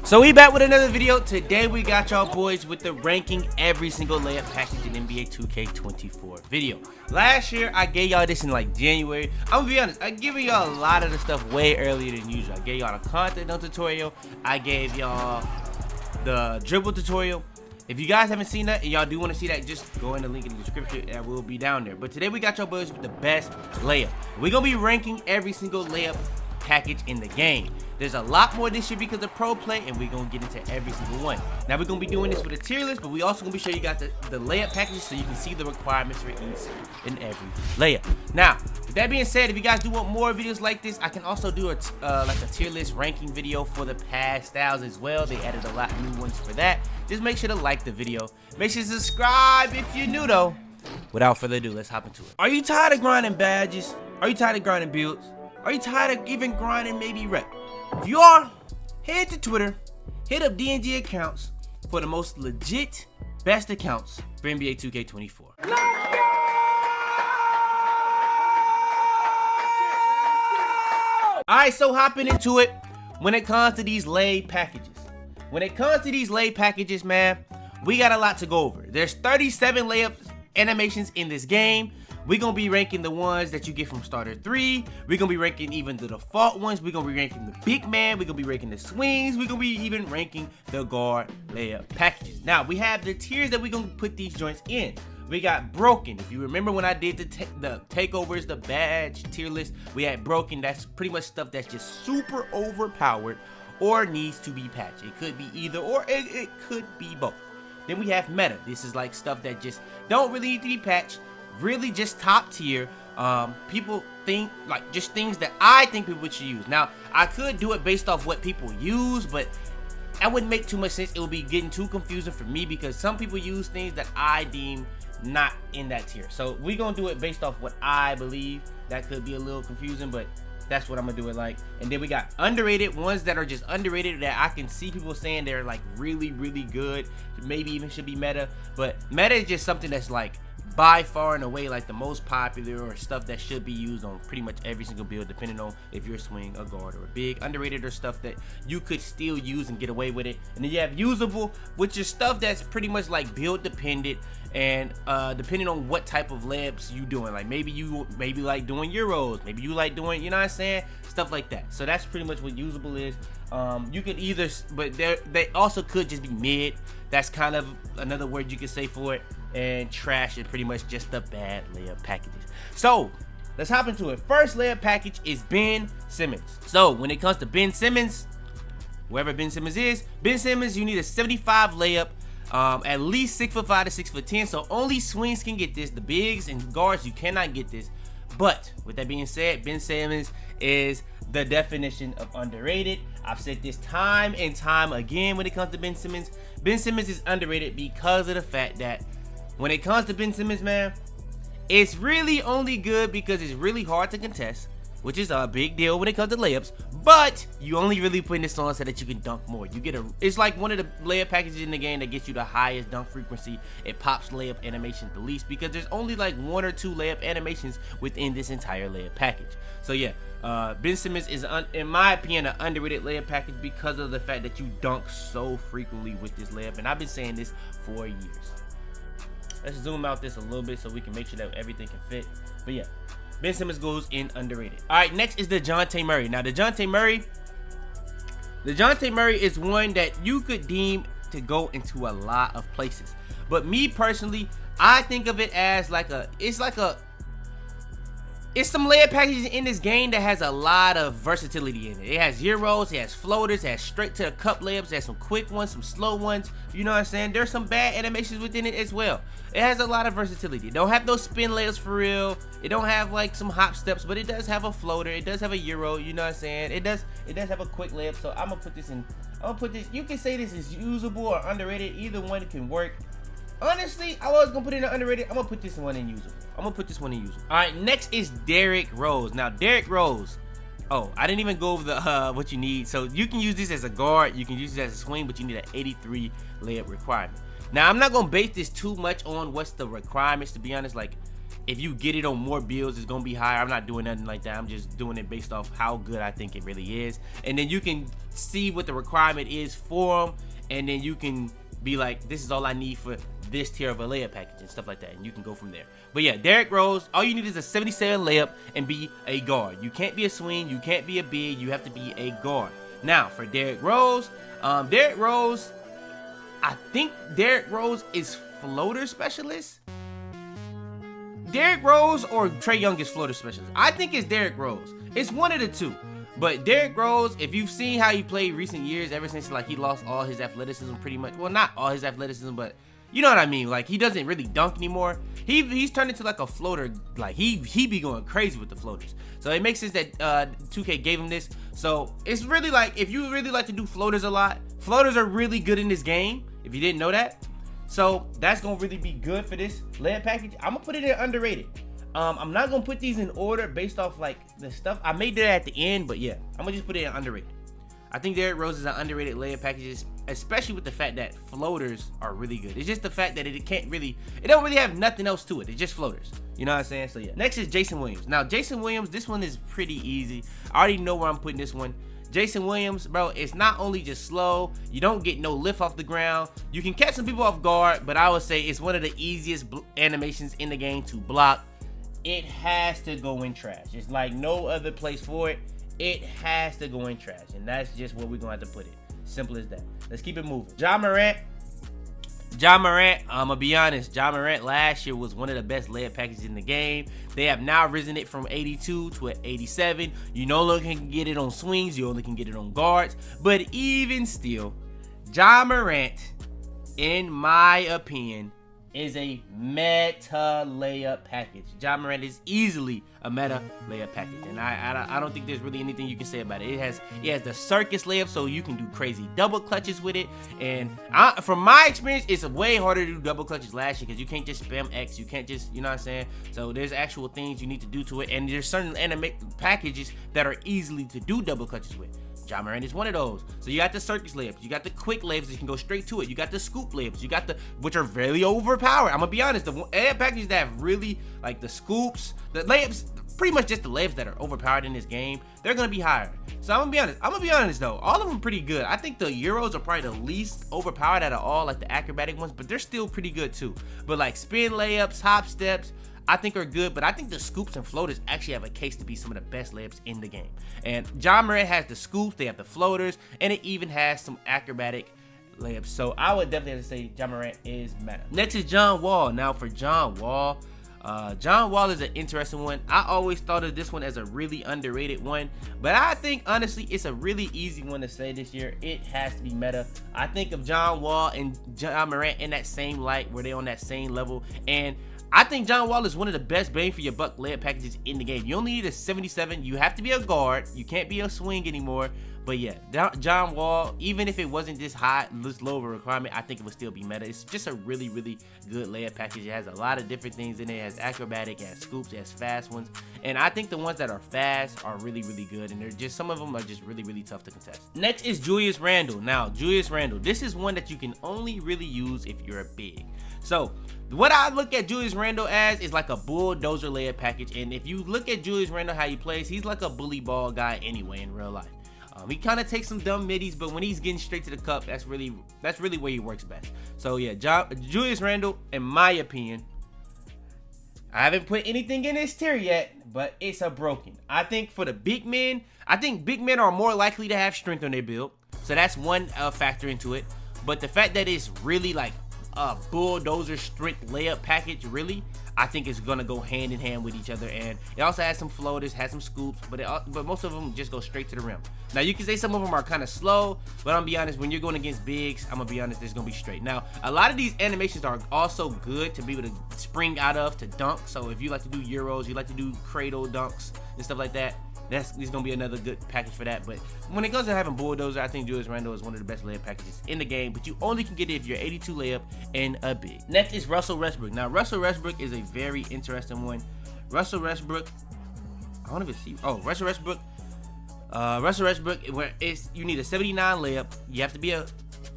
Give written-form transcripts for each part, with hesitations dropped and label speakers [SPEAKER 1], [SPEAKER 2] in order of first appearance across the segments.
[SPEAKER 1] So we back with another video. Today we got y'all boys with the ranking every single layup package in NBA 2K24 video. Last year I gave y'all this in like January. I'm gonna be honest, I gave y'all a lot of the stuff way earlier than usual. I gave y'all a content tutorial. I gave y'all the dribble tutorial. If you guys haven't seen that and y'all do want to see that, just go in the link in the description. That will be down there. But today we got y'all boys with the best layup. We're gonna be ranking every single layup package in the game. There's a lot more this year because of pro play, and we're gonna get into every single one. Now we're gonna be doing this with a tier list, but we also gonna be showing you guys the layup packages so you can see the requirements for each and every layup. Now, with that being said, if you guys do want more videos like this, I can also do a like a tier list ranking video for the past styles as well. They added a lot of new ones for that. Just make sure to like the video. Make sure to subscribe if you're new though. Without further ado, let's hop into it. Are you tired of grinding badges? Are you tired of grinding builds? Are you tired of even grinding maybe rep? If you are, head to Twitter, hit up DNG accounts for the most legit, best accounts for NBA 2K24. Alright, so hopping into it, when it comes to these lay packages. When it comes to these lay packages, man, we got a lot to go over. There's 37 layup animations in this game. We're going to be ranking the ones that you get from starter 3. We're going to be ranking even the default ones. We're going to be ranking the big man. We're going to be ranking the swings. We're going to be even ranking the guard layup packages. Now, we have the tiers that we're going to put these joints in. We got broken. If you remember when I did the takeovers, the badge tier list, we had broken. That's pretty much stuff that's just super overpowered or needs to be patched. It could be either or. It could be both. Then we have meta. This is like stuff that just don't really need to be patched. Really just top tier. People think like just things that I think people should use. Now I could do it based off what people use, but that wouldn't make too much sense. It would be getting too confusing for me because some people use things that I deem not in that tier. So we're gonna do it based off what I believe. That could be a little confusing, but that's what I'm gonna do it like. And then we got underrated ones that are just underrated that I can see people saying they're like really good, maybe even should be meta. But meta is just something that's like by far and away like the most popular or stuff that should be used on pretty much every single build, depending on if you're a swing, a guard, or a big. Underrated or stuff that you could still use and get away with it. And then you have usable, which is stuff that's pretty much like build dependent and depending on what type of layups you doing. Like maybe you like doing euros, maybe you like doing, you know what I'm saying, stuff like that. So that's pretty much what usable is. You could either, but they also could just be mid. That's kind of another word you could say for it. And trash is pretty much just the bad layup packages. So let's hop into it. First layup package is Ben Simmons. So when it comes to Ben Simmons, whoever Ben Simmons is, Ben Simmons, you need a 75 layup, at least 6'5" to 6'10". So only swings can get this. The bigs and guards, you cannot get this. But with that being said, Ben Simmons is the definition of underrated. I've said this time and time again when it comes to Ben Simmons. Ben Simmons is underrated because of the fact that when it comes to Ben Simmons, man, it's really only good because it's really hard to contest, which is a big deal when it comes to layups. But you only really putting this on so that you can dunk more. It's like one of the layup packages in the game that gets you the highest dunk frequency. It pops layup animations the least because there's only like 1 or 2 layup animations within this entire layup package. So yeah, Ben Simmons is, in my opinion, an underrated layup package because of the fact that you dunk so frequently with this layup. And I've been saying this for years. Let's zoom out this a little bit so we can make sure that everything can fit. But yeah, Ben Simmons goes in underrated. All right, next is DeJounte Murray. Now, DeJounte Murray is one that you could deem to go into a lot of places. But me personally, I think of it as it's some layup packages in this game that has a lot of versatility in it. It has euros, it has floaters, it has straight to the cup layups, it has some quick ones, some slow ones. You know what I'm saying? There's some bad animations within it as well. It has a lot of versatility. It don't have no spin layups for real. It don't have like some hop steps, but it does have a floater. It does have a euro. You know what I'm saying? It does have a quick layup. So I'm gonna put this in. You can say this is usable or underrated. Either one can work. Honestly, I was gonna put it in underrated. I'm gonna put this one in usable. All right, next is Derrick Rose. Now, Derrick Rose. Oh, I didn't even go over the what you need. So you can use this as a guard. You can use this as a swing, but you need an 83 layup requirement. Now, I'm not gonna base this too much on what's the requirements. To be honest, like if you get it on more builds, it's gonna be higher. I'm not doing nothing like that. I'm just doing it based off how good I think it really is. And then you can see what the requirement is for them, and then you can be like, this is all I need for this tier of a layup package and stuff like that, and you can go from there. But yeah, Derrick Rose, all you need is a 77 layup and be a guard. You can't be a swing, you can't be a big, you have to be a guard. Now for Derrick Rose, I think Derrick Rose is floater specialist. Derrick Rose or Trae Young is floater specialist. I think it's Derrick Rose. It's one of the two. But Derrick Rose, if you've seen how he played recent years, ever since like he lost all his athleticism pretty much. Well, not all his athleticism, but you know what I mean. Like he doesn't really dunk anymore. He's turned into like a floater. Like he be going crazy with the floaters. So it makes sense that 2K gave him this. So it's really like, if you really like to do floaters a lot, floaters are really good in this game, if you didn't know that. So that's gonna really be good for this layup package. I'm gonna put it in underrated. I'm not gonna put these in order based off like the stuff. I made that at the end, but yeah, I'm gonna just put it in underrated. I think Derrick Rose is an underrated layup package, especially with the fact that floaters are really good. It's just the fact that it don't really have nothing else to it. It's just floaters. You know what I'm saying? So yeah. Next is Jason Williams. Now Jason Williams, this one is pretty easy. I already know where I'm putting this one. Jason Williams, bro, it's not only just slow, you don't get no lift off the ground. You can catch some people off guard, but I would say it's one of the easiest animations in the game to block. It has to go in trash. It's like no other place for it. It has to go in trash, and that's just where we're gonna have to put it. Simple as that. Let's keep it moving. Ja Morant, I'm gonna be honest, Ja Morant last year was one of the best layup packages in the game. They have now risen it from 82 to an 87. You no longer can get it on swings, you only can get it on guards. But even still, Ja Morant, in my opinion, is a meta layup package. Ja Morant is easily a meta layup package, and I don't think there's really anything you can say about it. It has the circus layup, so you can do crazy double clutches with it. And from my experience, it's way harder to do double clutches last year because you can't just spam X. You can't just, you know what I'm saying? So there's actual things you need to do to it, and there's certain packages that are easily to do double clutches with. Ja Morant is one of those. So you got the circus layups, you got the quick layups that you can go straight to it, you got the scoop layups, you got which are very overpowered. I'm gonna be honest, the packages that have really, like the scoops, the layups, pretty much just the layups that are overpowered in this game, they're gonna be higher. So I'm gonna be honest though, all of them pretty good. I think the Euros are probably the least overpowered out of all, like the acrobatic ones, but they're still pretty good too. But like spin layups, hop steps, I think are good, but I think the scoops and floaters actually have a case to be some of the best layups in the game. And Ja Morant has the scoops, they have the floaters, and it even has some acrobatic layups. So I would definitely have to say Ja Morant is meta. Next is John Wall. Now for John Wall, John Wall is an interesting one. I always thought of this one as a really underrated one, but I think honestly it's a really easy one to say this year. It has to be meta. I think of John Wall and Ja Morant in that same light, where they're on that same level, and I think John Wall is one of the best bang for your buck layup packages in the game. You only need a 77. You have to be a guard. You can't be a swing anymore. But yeah, John Wall, even if it wasn't this high, this low of a requirement, I think it would still be meta. It's just a really, really good layup package. It has a lot of different things in it. It has acrobatic, it has scoops, it has fast ones. And I think the ones that are fast are really, really good. And they're just, some of them are just really, really tough to contest. Next is Julius Randle. Now, Julius Randle, this is one that you can only really use if you're a big. So what I look at Julius Randle as is like a bulldozer layup package. And if you look at Julius Randle, how he plays, he's like a bully ball guy anyway in real life. He kind of takes some dumb middies, but when he's getting straight to the cup, that's really where he works best. So yeah, Julius Randle, in my opinion, I haven't put anything in this tier yet, but it's a broken. I think for the big men, I think big men are more likely to have strength on their build, so that's one factor into it. But the fact that it's really like a bulldozer strength layup package, really, I think it's gonna go hand in hand with each other. And it also has some floaters, has some scoops, but most of them just go straight to the rim. Now you can say some of them are kind of slow, but I'm gonna be honest, when you're going against bigs, I'm gonna be honest, it's gonna be straight. Now a lot of these animations are also good to be able to spring out of to dunk. So if you like to do Euros, you like to do cradle dunks and stuff like that, this gonna be another good package for that. But when it comes to having bulldozer, I think Julius Randle is one of the best layup packages in the game, but you only can get it if you're 82 layup and a big. Next is Russell Westbrook. Now Russell Westbrook is a very interesting one. Russell Westbrook, I don't even see. Oh, Russell Westbrook, where you need a 79 layup. You have to be a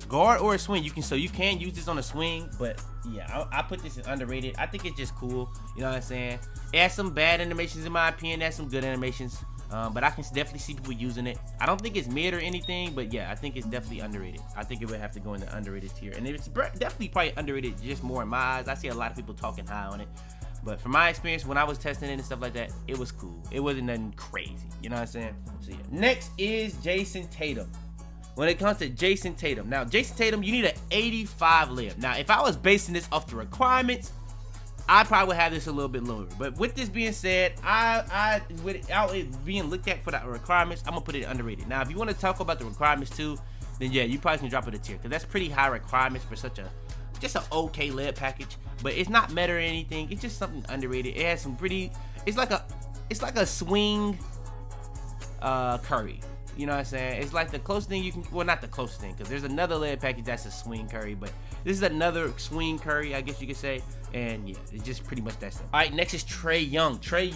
[SPEAKER 1] guard or a swing. You can use this on a swing, but yeah, I put this in underrated. I think it's just cool. You know what I'm saying? It has some bad animations in my opinion. It has some good animations. But I can definitely see people using it. I don't think it's mid or anything, but yeah, I think it's definitely underrated. I think it would have to go in the underrated tier, and it's definitely probably underrated just more in my eyes. I see a lot of people talking high on it, but from my experience when I was testing it and stuff like that, it was cool. It wasn't nothing crazy. You know what I'm saying? So yeah. Next is Jason Tatum. When it comes to Jason Tatum, now Jason Tatum, you need an 85 layup. Now, if I was basing this off the requirements, I probably would have this a little bit lower. But with this being said, without it being looked at for the requirements, I'm gonna put it underrated. Now, if you want to talk about the requirements too, then yeah, you probably can drop it a tier, because that's pretty high requirements for just an okay layup package. But it's not meta or anything. It's just something underrated. It has some pretty. It's like a swing Curry. You know what I'm saying? It's like the closest thing you can, well, not the closest thing, because there's another layup package that's a swing Curry, but this is another swing Curry, I guess you could say. And yeah, it's just pretty much that stuff. All right, next is Trae Young. Trae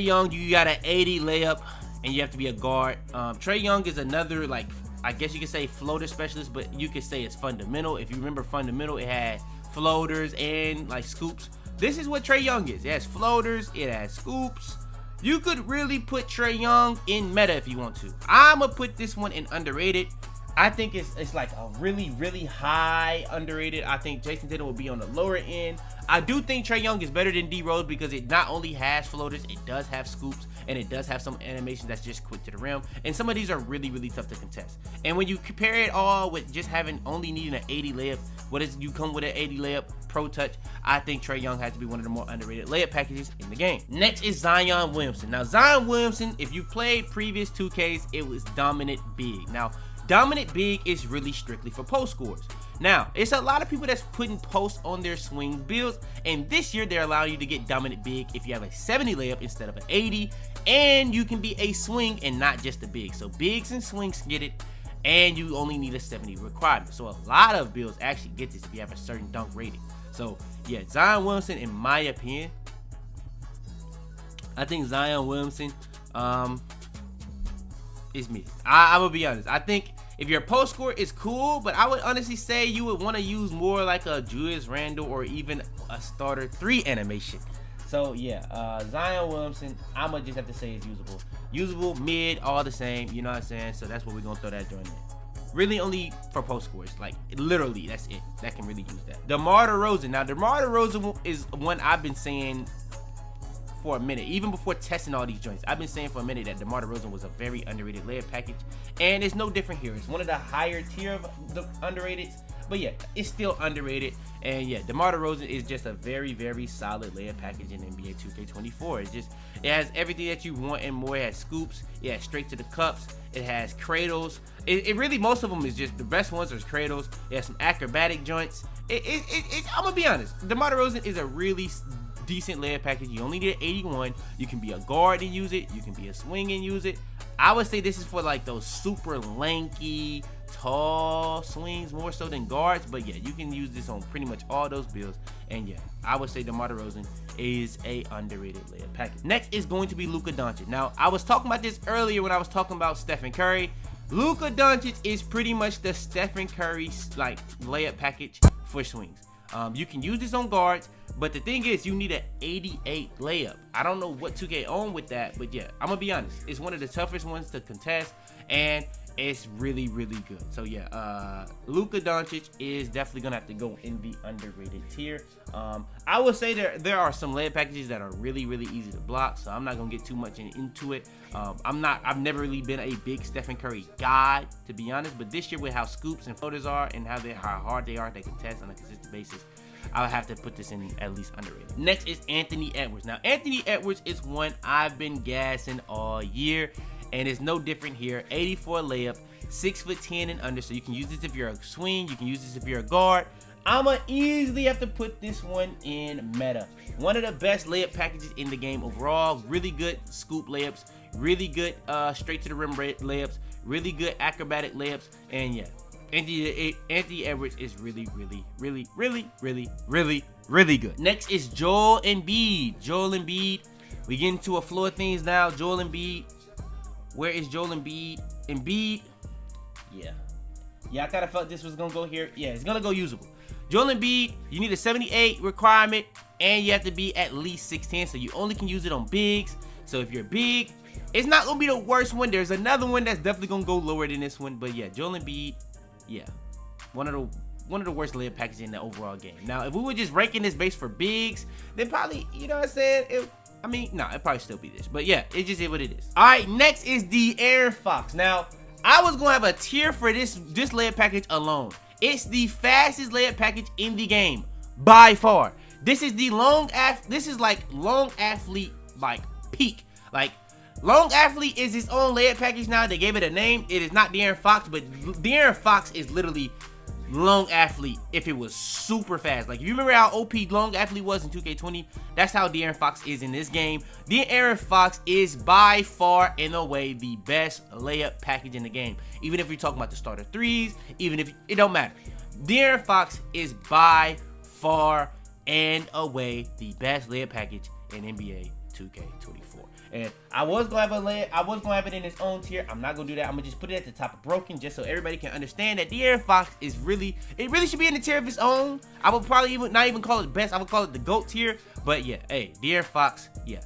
[SPEAKER 1] Young, you got an 80 layup, and you have to be a guard. Trae Young is another, like, I guess you could say floater specialist, but you could say it's fundamental. If you remember fundamental, it had floaters and like scoops. This is what Trae Young is. It has floaters, it has scoops. You could really put Trae Young in meta if you want to. I'ma put this one in underrated. I think it's like a really, really high underrated. I think Jason Tatum will be on the lower end. I do think Trae Young is better than D Rose because it not only has floaters, it does have scoops, and it does have some animation that's just quick to the rim. And some of these are really, really tough to contest. And when you compare it all with just only needing an 80 layup, you come with an 80 layup pro touch, I think Trae Young has to be one of the more underrated layup packages in the game. Next is Zion Williamson. Now Zion Williamson, if you played previous 2Ks, it was dominant big. Now dominant big is really strictly for post scores. Now, it's a lot of people that's putting posts on their swing builds, and this year they're allowing you to get dominant big if you have a 70 layup instead of an 80, and you can be a swing and not just a big. So bigs and swings get it, and you only need a 70 requirement. So a lot of builds actually get this if you have a certain dunk rating. So yeah, Zion Williamson, in my opinion, I think Zion Williamson is mid. I'm gonna be honest. I think if your post score is cool, but I would honestly say you would want to use more like a Julius Randle or even a starter 3 animation. So yeah, Zion Williamson, I'ma just have to say is usable. Usable, mid, all the same, you know what I'm saying? So that's what we're gonna throw that joint in. Really only for post scores, like literally that's it. That can really use that. DeMar DeRozan. Now DeMar DeRozan is one I've been saying for a minute, even before testing all these joints. I've been saying for a minute that DeMar DeRozan was a very underrated layup package, and it's no different here. It's one of the higher tier of the underrateds, but yeah, it's still underrated. And yeah, DeMar DeRozan is just a very, very solid layup package in NBA 2K24. It has everything that you want and more. It has scoops, it has straight to the cups, it has cradles. It really, most of them is just, the best ones are cradles. It has some acrobatic joints. I'm gonna be honest, DeMar DeRozan is a really decent layup package. You only need an 81. You can be a guard and use it. You can be a swing and use it. I would say this is for like those super lanky, tall swings more so than guards. But yeah, you can use this on pretty much all those builds. And yeah, I would say DeMar DeRozan is a underrated layup package. Next is going to be Luka Doncic. Now, I was talking about this earlier when I was talking about Stephen Curry. Luka Doncic is pretty much the Stephen Curry like layup package for swings. You can use this on guards, but the thing is, you need an 88 layup. I don't know what 2K on with that, but yeah, I'm gonna be honest. It's one of the toughest ones to contest, and it's really, really good. So yeah, Luka Doncic is definitely gonna have to go in the underrated tier. I would say there are some layup packages that are really, really easy to block, so I'm not gonna get too much into it. I've never really been a big Stephen Curry guy, to be honest, but this year with how scoops and floaters are and how hard they are to contest on a consistent basis, I'll have to put this in at least underrated. Next is Anthony Edwards. Now, Anthony Edwards is one I've been gassing all year, and it's no different here. 84 layup, 6'10" and under, so you can use this if you're a swing, you can use this if you're a guard. I'ma easily have to put this one in meta. One of the best layup packages in the game overall. Really good scoop layups, really good straight to the rim layups, really good acrobatic layups, and yeah, Anthony Edwards is really, really, really, really, really, really, really good. Next is Joel Embiid. Joel Embiid. We get into a floor of things now. Joel Embiid. Where is Joel Embiid? Embiid. Yeah. Yeah, I kind of felt this was gonna go here. Yeah, it's gonna go usable. Joel Embiid, you need a 78 requirement, and you have to be at least 6'10", so you only can use it on bigs. So if you're big, it's not gonna be the worst one. There's another one that's definitely gonna go lower than this one, but yeah, Joel Embiid, yeah, one of the worst layup packages in the overall game. Now, if we were just ranking this base for bigs, then probably, you know what I'm saying? It'd probably still be this, but yeah, it just is what it is. All right, next is the Aaron Fox. Now, I was gonna have a tier for this layup package alone. It's the fastest layup package in the game by far. This is the this is like long athlete like peak. Like long athlete is its own layup package now. They gave it a name. It is not De'Aaron Fox, but De'Aaron Fox is literally long athlete if it was super fast. Like if you remember how OP long athlete was in 2K20, that's how De'Aaron Fox is in this game. De'Aaron Fox is by far and away the best layup package in the game. Even if you're talking about the starter threes, even if it don't matter. De'Aaron Fox is by far and away the best layup package in NBA 2K24. And I was gonna have it in its own tier. I'm not gonna do that. I'm gonna just put it at the top of broken, just so everybody can understand that De'Aaron Fox is really should be in the tier of its own. I would probably not even call it best. I would call it the GOAT tier. But yeah, hey, De'Aaron Fox, yeah,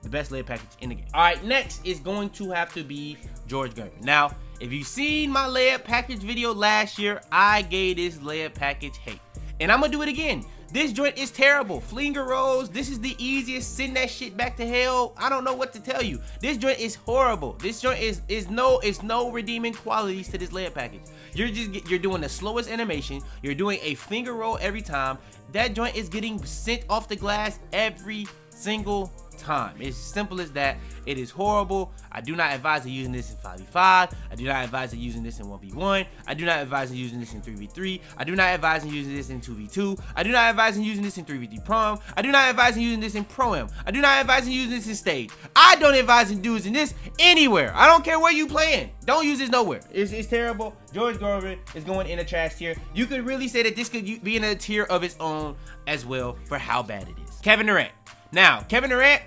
[SPEAKER 1] the best layup package in the game. All right, next is going to have to be George Gervin. Now, if you've seen my layup package video last year, I gave this layup package hate, and I'm gonna do it again. This joint is terrible. Flinger rolls, this is the easiest. Send that shit back to hell. I don't know what to tell you. This joint is horrible. This joint is no redeeming qualities to this layup package. You're doing the slowest animation. You're doing a finger roll every time. That joint is getting sent off the glass every single time. It's simple as that. It is horrible. I do not advise using this in 5v5. I do not advise using this in 1v1. I do not advise using this in 3v3. I do not advise using this in 2v2. I do not advise using this in 3v3 prom. I do not advise using this in pro-am. I do not advise using this in stage. I don't advise using this anywhere. I don't care where you playing. Don't use this nowhere. It's terrible. George Gervin is going in a trash tier. You could really say that this could be in a tier of its own as well for how bad it is. Kevin Durant. Now, Kevin Durant,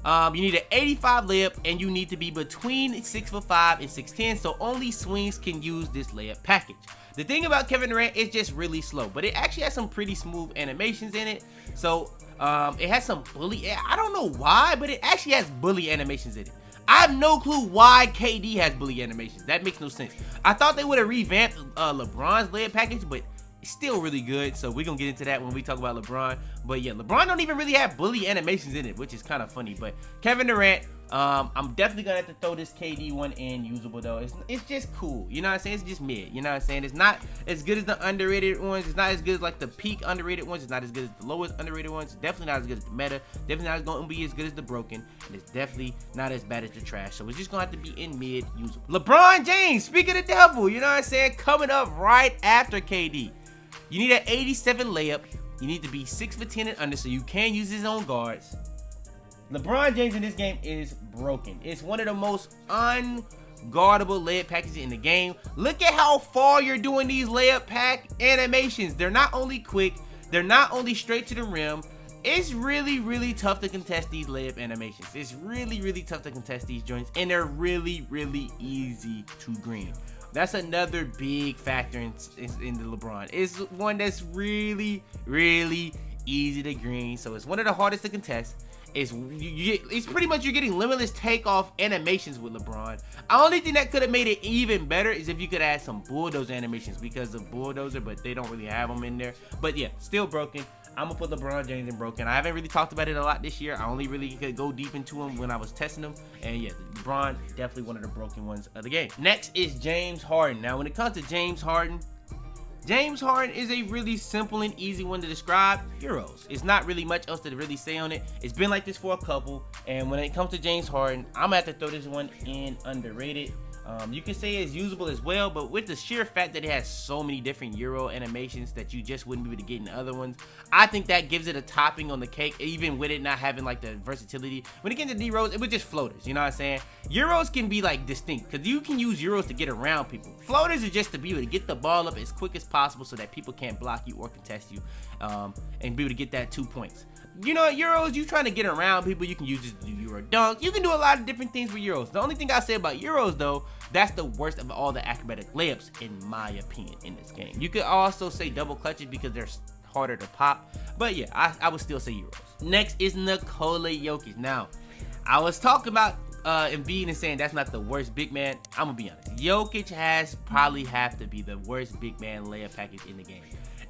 [SPEAKER 1] you need an 85 layup, and you need to be between 6'5" and 6'10", so only swings can use this layup package. The thing about Kevin Durant is just really slow, but it actually has some pretty smooth animations in it. So it has some bully. I don't know why, but it actually has bully animations in it. I have no clue why KD has bully animations. That makes no sense. I thought they would have revamped LeBron's layup package, but it's still really good, so we're gonna get into that when we talk about LeBron. But yeah, LeBron don't even really have bully animations in it, which is kind of funny. But Kevin Durant, I'm definitely gonna have to throw this KD one in usable though. It's just cool, you know what I'm saying? It's just mid, you know what I'm saying? It's not as good as the underrated ones. It's not as good as like the peak underrated ones. It's not as good as the lowest underrated ones. It's definitely not as good as the meta. Definitely not gonna be as good as the broken, and it's definitely not as bad as the trash. So it's just gonna have to be in mid usable. LeBron James, speak of the devil, you know what I'm saying? Coming up right after KD. You need an 87 layup. You need to be 6'10" and under, so you can use his own guards. LeBron James in this game is broken. It's one of the most unguardable layup packages in the game. Look at how far you're doing these layup pack animations. They're not only quick, they're not only straight to the rim. It's really, really tough to contest these layup animations. It's really, really tough to contest these joints, and they're really, really easy to green. That's another big factor in the LeBron. It's one that's really, really easy to green. So it's one of the hardest to contest. It's pretty much you're getting limitless takeoff animations with LeBron. The only thing that could have made it even better is if you could add some bulldozer animations because of bulldozer, but they don't really have them in there. But yeah, still broken. I'm gonna put LeBron James in broken. I haven't really talked about it a lot this year. I only really could go deep into him when I was testing him. And yeah, LeBron, definitely one of the broken ones of the game. Next is James Harden. Now, when it comes to James Harden is a really simple and easy one to describe. Euros. It's not really much else to really say on it. It's been like this for a couple. And when it comes to James Harden, I'm gonna have to throw this one in underrated. You can say it's usable as well, but with the sheer fact that it has so many different Euro animations that you just wouldn't be able to get in the other ones, I think that gives it a topping on the cake, even with it not having like the versatility. When it gets to D-Rose, it was just floaters, you know what I'm saying? Euros can be like distinct, because you can use Euros to get around people. Floaters are just to be able to get the ball up as quick as possible so that people can't block you or contest you, and be able to get that 2 points. you know, Euros, you trying to get around people, you can use this to do Euro dunks. You can do a lot of different things with Euros. The only thing I say about Euros, though, that's the worst of all the acrobatic layups, in my opinion, in this game. You could also say double clutches because they're harder to pop. But yeah, I would still say Euros. Next is Nikola Jokic. Now, I was talking about Embiid and saying that's not the worst big man. I'm gonna be honest. Jokic probably have to be the worst big man layup package in the game.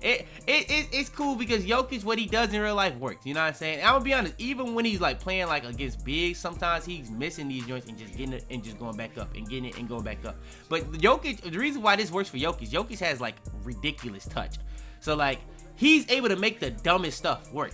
[SPEAKER 1] It's cool because Jokic, what he does in real life works. You know what I'm saying? I'm gonna be honest. Even when he's like playing like against bigs, sometimes he's missing these joints and just getting it and just going back up and getting it and going back up. But Jokic, the reason why this works for Jokic has like ridiculous touch. So like he's able to make the dumbest stuff work.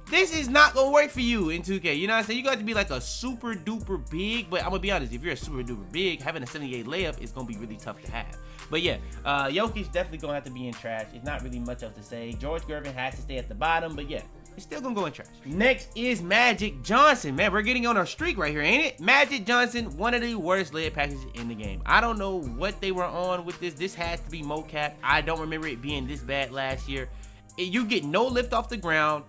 [SPEAKER 1] This is not gonna work for you in 2K. You know what I'm saying? You got to be like a super duper big. But I'm gonna be honest, if you're a super duper big, having a 78 layup is gonna be really tough to have. But yeah, Jokic definitely gonna have to be in trash. It's not really much else to say. George Gervin has to stay at the bottom, but yeah, it's still gonna go in trash. Next is Magic Johnson. Man, we're getting on our streak right here, ain't it? Magic Johnson, one of the worst layup packages in the game. I don't know what they were on with this. This has to be mocap. I don't remember it being this bad last year. You get no lift off the ground.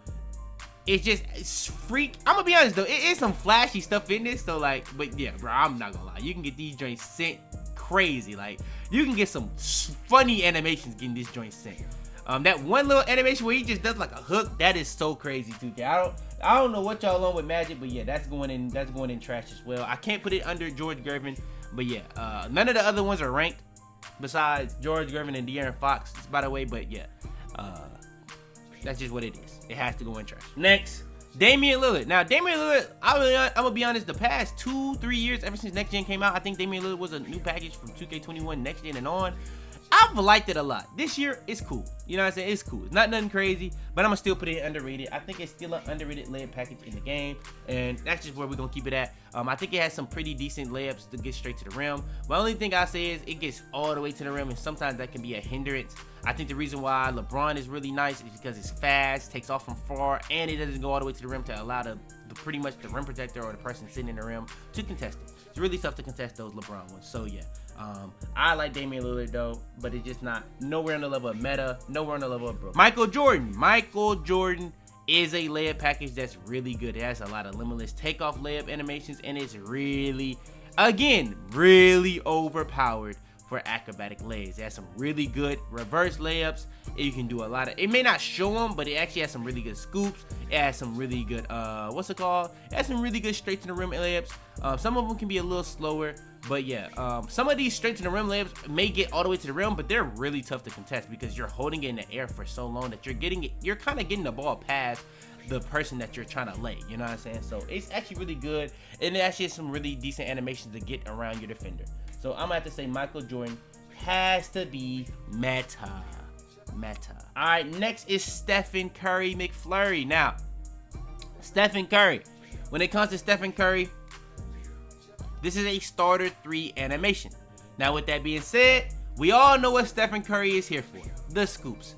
[SPEAKER 1] It's freak. I'm gonna be honest though, it is some flashy stuff in this. So like, but yeah, bro, I'm not gonna lie. You can get these joints sent crazy. Like, you can get some funny animations getting this joint sent. That one little animation where he just does like a hook, that is so crazy too. I don't know what y'all on with Magic, but yeah, that's going in trash as well. I can't put it under George Gervin, but yeah, none of the other ones are ranked besides George Gervin and De'Aaron Fox, by the way. But yeah, that's just what it is. It has to go in trash. Next, Damian Lillard. Now, Damian Lillard, I'm gonna be honest, the past 2-3 years, ever since Next Gen came out, I think Damian Lillard was a new package from 2K21, Next Gen and on. I've liked it a lot. This year, it's cool. You know what I'm saying? It's cool. It's not nothing crazy, but I'm gonna still put it underrated. I think it's still an underrated layup package in the game, and that's just where we're gonna keep it at. I think it has some pretty decent layups to get straight to the rim. My only thing I say is it gets all the way to the rim, and sometimes that can be a hindrance. I think the reason why LeBron is really nice is because it's fast, takes off from far, and it doesn't go all the way to the rim to allow the pretty much the rim protector or the person sitting in the rim to contest it. It's really tough to contest those LeBron ones. So yeah, I like Damian Lillard though, but it's just not nowhere on the level of Meta, nowhere on the level of Bro. Michael Jordan is a layup package that's really good. It has a lot of limitless takeoff layup animations, and it's really, again, really overpowered for acrobatic lays. It has some really good reverse layups. You can do a lot of, it may not show them, but it actually has some really good scoops. It has some really good, what's it called? It has some really good straight to the rim layups. Some of them can be a little slower, but yeah, some of these straight to the rim layups may get all the way to the rim, but they're really tough to contest because you're holding it in the air for so long that you're kind of getting the ball past the person that you're trying to lay, you know what I'm saying? So it's actually really good, and it actually has some really decent animations to get around your defender. So I'm gonna have to say Michael Jordan has to be meta. All right, next is Stephen Curry McFlurry. Now, Stephen Curry. When it comes to Stephen Curry, this is a starter 3 animation. Now, with that being said, we all know what Stephen Curry is here for. The scoops.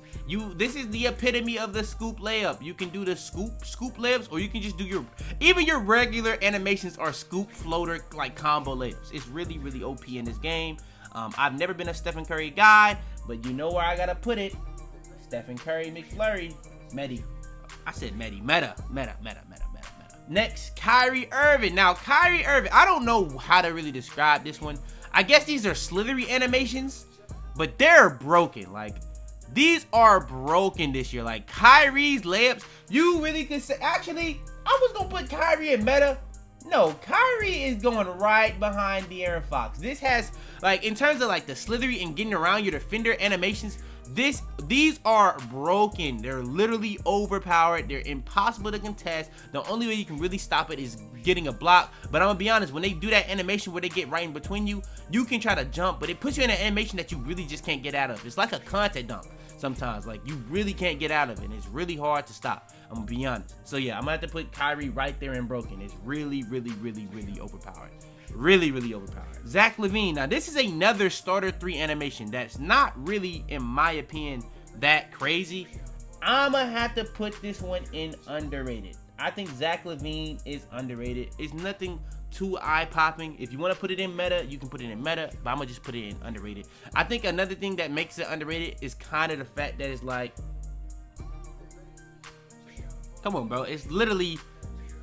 [SPEAKER 1] This is the epitome of the scoop layup. You can do the scoop layups, or you can just do even your regular animations are scoop floater like combo layups. It's really, really OP in this game. I've never been a Stephen Curry guy, but you know where I gotta put it. Stephen Curry McFlurry. Meta. Next, Kyrie Irving. Now, Kyrie Irving, I don't know how to really describe this one. I guess these are slithery animations, but they're broken. Like, these are broken this year. Like, Kyrie's layups, you really could say, actually, I was gonna put Kyrie in meta. No, Kyrie is going right behind De'Aaron Fox. This has, like, in terms of like the slithery and getting around your defender animations, these are broken. They're literally overpowered. They're impossible to contest. The only way you can really stop it is getting a block. But I'm gonna be honest, when they do that animation where they get right in between you, you can try to jump, but it puts you in an animation that you really just can't get out of. It's like a contact dunk sometimes. Like, you really can't get out of it, and it's really hard to stop. I'm gonna be honest. So yeah, I'm gonna have to put Kyrie right there in broken. It's really, really, really, really overpowered. Really, really overpowered. Zach LaVine. Now, this is another starter 3 animation that's not really, in my opinion, that crazy. I'm gonna have to put this one in underrated. I think Zach LaVine is underrated. It's nothing too eye-popping. If you want to put it in meta, you can put it in meta, but I'm gonna just put it in underrated. I think another thing that makes it underrated is kind of the fact that it's like, Come on, bro. It's literally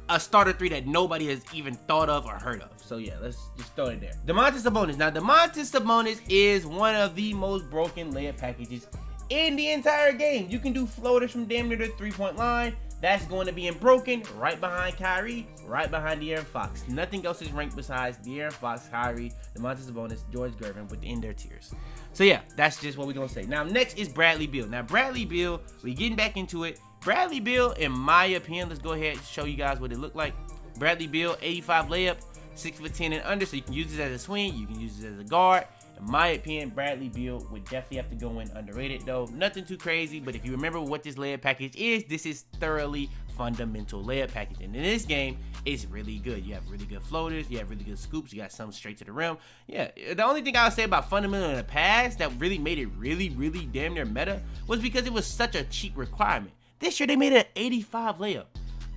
[SPEAKER 1] a starter 3 that nobody has even thought of or heard of. So yeah, let's just throw it there. Domantas Sabonis. Now, Domantas Sabonis is one of the most broken layup packages in the entire game. You can do floaters from damn near the 3-point line. That's going to be broken right behind Kyrie, right behind De'Aaron Fox. Nothing else is ranked besides De'Aaron Fox, Kyrie, Domantas Sabonis, George Gervin within their tiers. So yeah, that's just what we're going to say. Now, next is Bradley Beal. Now, Bradley Beal, we're getting back into it. Bradley Beal, in my opinion, let's go ahead and show you guys what it looked like. Bradley Beal, 85 layup, 6'10" and under, so you can use it as a swing, you can use it as a guard. In my opinion, Bradley Beal would definitely have to go in underrated though. Nothing too crazy, but if you remember what this layup package is, this is thoroughly fundamental layup package. And in this game, it's really good. You have really good floaters, you have really good scoops, you got some straight to the rim. Yeah, the only thing I would say about fundamental in the past that really made it really damn near meta was because it was such a cheap requirement. This year, they made it an 85 layup.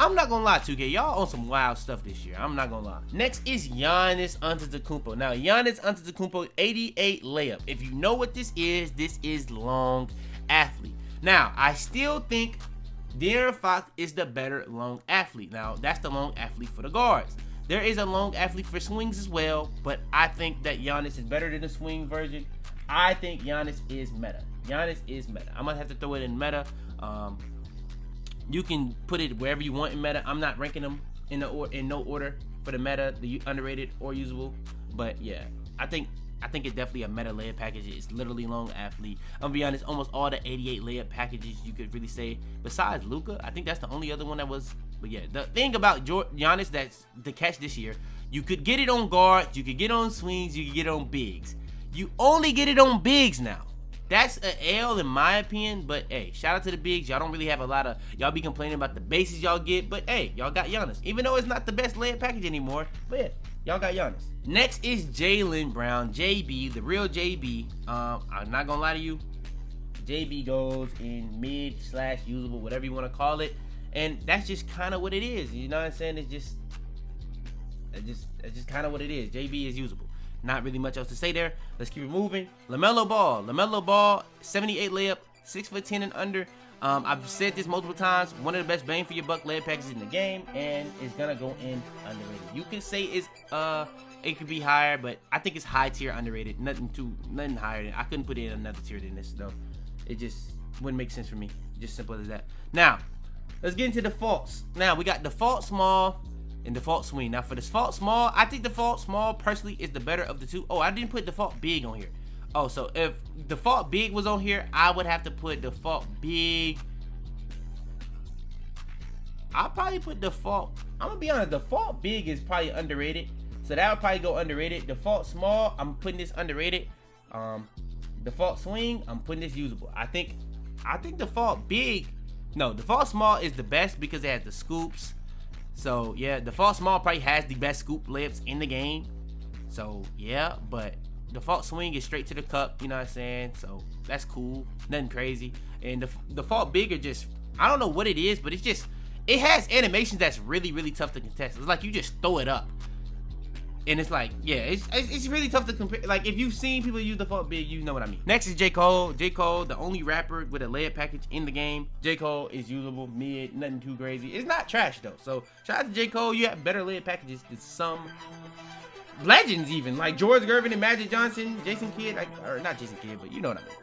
[SPEAKER 1] I'm not gonna lie, 2K. Y'all on some wild stuff this year. I'm not gonna lie. Next is Giannis Antetokounmpo. Now, Giannis Antetokounmpo, 88 layup. If you know what this is long athlete. Now, I still think De'Aaron Fox is the better long athlete. Now, that's the long athlete for the guards. There is a long athlete for swings as well, but I think that Giannis is better than the swing version. I think Giannis is meta. Giannis is meta. I'm gonna have to throw it in meta. You can put it wherever you want in meta. I'm not ranking them in no order for the meta, the underrated or usable. But yeah, I think it's definitely a meta layup package. It's literally long athlete. I'm gonna be honest, almost all the 88 layup packages you could really say, besides Luka, I think that's the only other one that was. But yeah, the thing about Giannis that's the catch this year, you could get it on guards, you could get on swings, you could get it on bigs. You only get it on bigs now. That's an L in my opinion, but hey, shout out to the bigs. Y'all don't really have a lot of, y'all be complaining about the bases y'all get, but hey, y'all got Giannis. Even though it's not the best layup package anymore, but yeah, y'all got Giannis. Next is Jaylen Brown, JB, the real JB. I'm not gonna lie to you, JB goes in mid/usable, whatever you want to call it, and that's just kind of what it is. You know what I'm saying? It's just kind of what it is. JB is usable. Not really much else to say there. Let's keep it moving. LaMelo Ball, 78 layup, 6'10" and under. I've said this multiple times. One of the best bang for your buck layup packages in the game, and it's gonna go in underrated. You can say it could be higher, but I think it's high tier underrated. Nothing higher than. I couldn't put it in another tier than this though. It just wouldn't make sense for me. Just simple as that. Now, let's get into defaults. Now we got default small and default swing. Now for the default small, I think default small personally is the better of the two. Oh, I didn't put default big on here. Oh, so if default big was on here, I would have to put default big. I'll probably put default. I'm gonna be honest, default big is probably underrated. So that would probably go underrated. Default small, I'm putting this underrated. Default swing, I'm putting this usable. I think default big, no, default small is the best because it has the scoops. So yeah, default small probably has the best scoop layups in the game. So yeah, but default swing is straight to the cup, you know what I'm saying? So that's cool, nothing crazy. And the default big are just, I don't know what it is, but it's just, it has animations that's really tough to contest. It's like you just throw it up. And it's like, yeah, it's really tough to compare. Like, if you've seen people use default big, you know what I mean. Next is J. Cole. J. Cole, the only rapper with a layup package in the game. J. Cole is usable, mid, nothing too crazy. It's not trash, though. So, shout out to J. Cole. You have better layup packages than some legends, even. Like George Gervin and Magic Johnson, Jason Kidd. Or not Jason Kidd, but you know what I mean.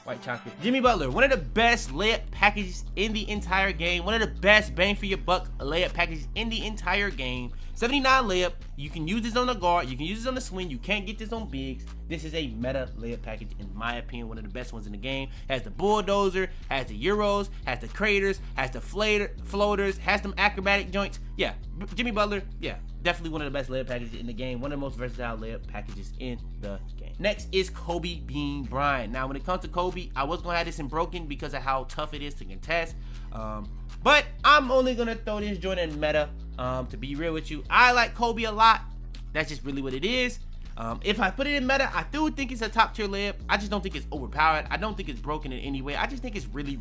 [SPEAKER 1] White chocolate. Jimmy Butler, one of the best layup packages in the entire game. One of the best bang for your buck layup packages in the entire game. 79 layup. You can use this on the guard. You can use this on the swing. You can't get this on bigs. This is a meta layup package, in my opinion. One of the best ones in the game. Has the bulldozer, has the euros, has the craters, has the floaters, has them acrobatic joints. Yeah, Jimmy Butler, yeah, definitely one of the best layup packages in the game. One of the most versatile layup packages in the game. Next is Kobe Bean Bryant. Now, when it comes to Kobe, I was going to have this in broken because of how tough it is to contest. But I'm only going to throw this joint in meta. To be real with you, I like Kobe a lot. That's just really what it is. If I put it in meta, I do think it's a top tier layup. I just don't think it's overpowered. I don't think it's broken in any way. I just think it's really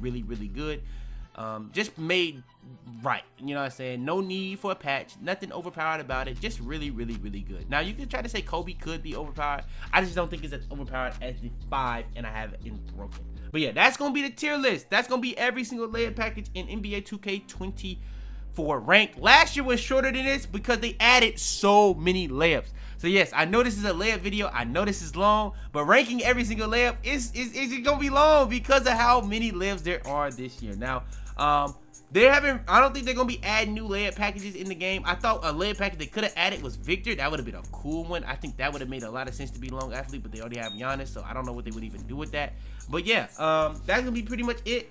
[SPEAKER 1] good. Just made right, you know what I'm saying? No need for a patch, nothing overpowered about it, just really, really, really good. Now, you could try to say Kobe could be overpowered. I just don't think it's as overpowered as the 5, and I have it in broken. But yeah, that's going to be the tier list. That's going to be every single layup package in NBA 2K24 rank. Last year was shorter than this because they added so many layups. So yes, I know this is a layup video. I know this is long, but ranking every single layup is going to be long because of how many layups there are this year. Now, I don't think they're going to be adding new layup packages in the game. I thought a layup package they could have added was Victor. That would have been a cool one. I think that would have made a lot of sense to be long athlete, but they already have Giannis, so I don't know what they would even do with that. But yeah, that's going to be pretty much it.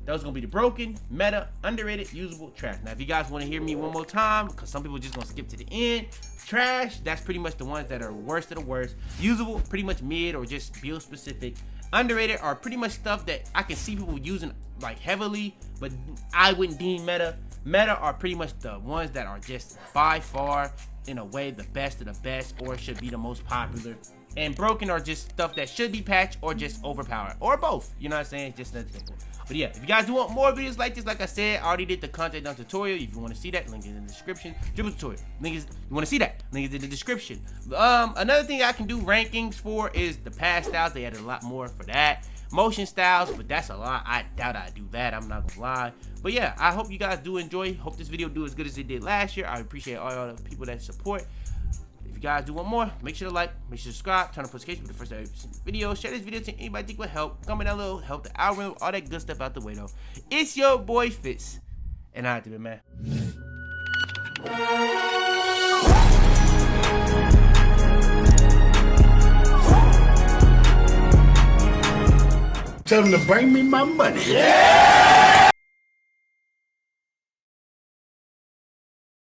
[SPEAKER 1] Those are going to be the broken, meta, underrated, usable, trash. Now, if you guys want to hear me one more time, because some people just going to skip to the end, trash, that's pretty much the ones that are worst of the worst. Usable, pretty much mid or just build specific. Underrated are pretty much stuff that I can see people using like heavily, but I wouldn't deem meta. Meta are pretty much the ones that are just by far, in a way, the best of the best, or should be the most popular. And broken are just stuff that should be patched or just overpowered, or both. You know what I'm saying? Just that simple. But yeah, if you guys do want more videos like this, like I said, I already did the content down tutorial. If you want to see that, link is in the description. Dribble tutorial, link is, you want to see that, link is in the description. Another thing I can do rankings for is the pass styles. They added a lot more for that. Motion styles, but that's a lot. I doubt I do that, I'm not gonna lie. But yeah, I hope you guys do enjoy. Hope this video do as good as it did last year. I appreciate all the people that support. If you guys do want more, make sure to like, make sure to subscribe, turn on notifications for the first video, share this video to anybody think will help, comment down below, help the algorithm, all that good stuff out the way though. It's your boy Fitz, and I have to be man.
[SPEAKER 2] Tell them to bring me my money. Yeah!